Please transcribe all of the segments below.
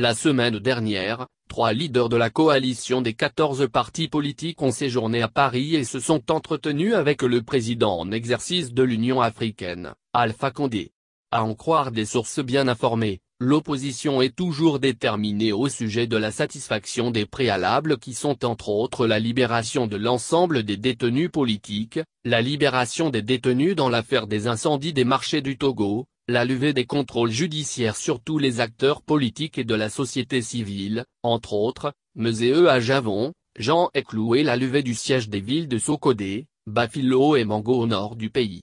La semaine dernière, 3 leaders de la coalition des 14 partis politiques ont séjourné à Paris et se sont entretenus avec le président en exercice de l'Union africaine, Alpha Condé. À en croire des sources bien informées, l'opposition est toujours déterminée au sujet de la satisfaction des préalables qui sont entre autres la libération de l'ensemble des détenus politiques, la libération des détenus dans l'affaire des incendies des marchés du Togo, la levée des contrôles judiciaires sur tous les acteurs politiques et de la société civile, entre autres, Meusée à Javon, Jean Eclou et la levée du siège des villes de Sokodé, Bafilo et Mango au nord du pays.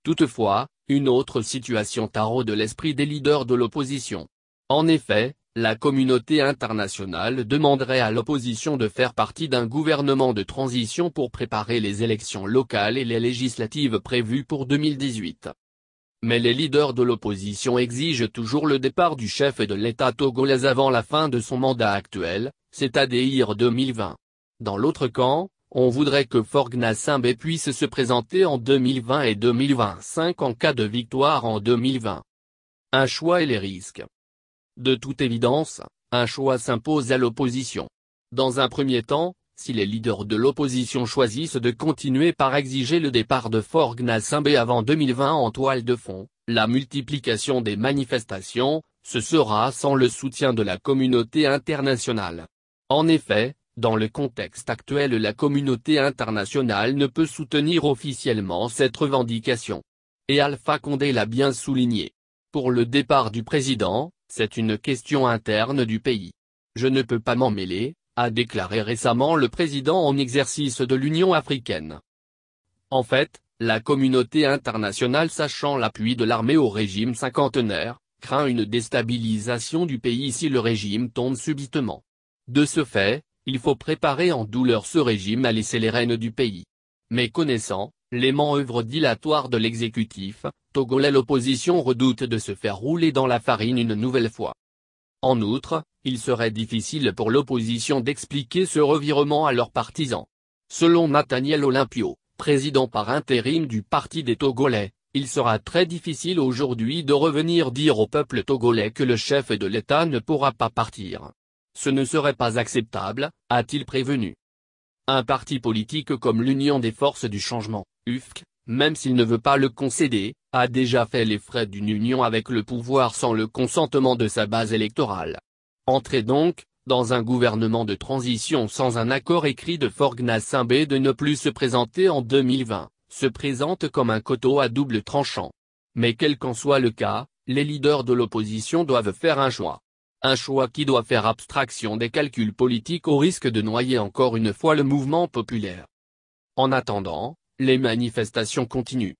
Toutefois, une autre situation taraude l'esprit des leaders de l'opposition. En effet, la communauté internationale demanderait à l'opposition de faire partie d'un gouvernement de transition pour préparer les élections locales et les législatives prévues pour 2018. Mais les leaders de l'opposition exigent toujours le départ du chef de l'État togolais avant la fin de son mandat actuel, c'est-à-dire 2020. Dans l'autre camp, on voudrait que Faure Gnassingbé puisse se présenter en 2020 et 2025 en cas de victoire en 2020. Un choix et les risques. De toute évidence, un choix s'impose à l'opposition. Dans un premier temps, si les leaders de l'opposition choisissent de continuer par exiger le départ de Faure Gnassingbé avant 2020 en toile de fond, la multiplication des manifestations, ce sera sans le soutien de la communauté internationale. En effet, dans le contexte actuel, la communauté internationale ne peut soutenir officiellement cette revendication. Et Alpha Condé l'a bien souligné. Pour le départ du président, c'est une question interne du pays. Je ne peux pas m'en mêler, a déclaré récemment le président en exercice de l'Union africaine. En fait, la communauté internationale, sachant l'appui de l'armée au régime cinquantenaire, craint une déstabilisation du pays si le régime tombe subitement. De ce fait, il faut préparer en douleur ce régime à laisser les rênes du pays. Mais connaissant les manœuvres dilatoires de l'exécutif togolais, l'opposition redoute de se faire rouler dans la farine une nouvelle fois. En outre, il serait difficile pour l'opposition d'expliquer ce revirement à leurs partisans. Selon Nathaniel Olympio, président par intérim du Parti des Togolais, il sera très difficile aujourd'hui de revenir dire au peuple togolais que le chef de l'État ne pourra pas partir. Ce ne serait pas acceptable, a-t-il prévenu. Un parti politique comme l'Union des forces du changement, UFC, même s'il ne veut pas le concéder, a déjà fait les frais d'une union avec le pouvoir sans le consentement de sa base électorale. Entrer donc, dans un gouvernement de transition sans un accord écrit de Faure Gnassingbé de ne plus se présenter en 2020, se présente comme un couteau à double tranchant. Mais quel qu'en soit le cas, les leaders de l'opposition doivent faire un choix. Un choix qui doit faire abstraction des calculs politiques au risque de noyer encore une fois le mouvement populaire. En attendant, les manifestations continuent.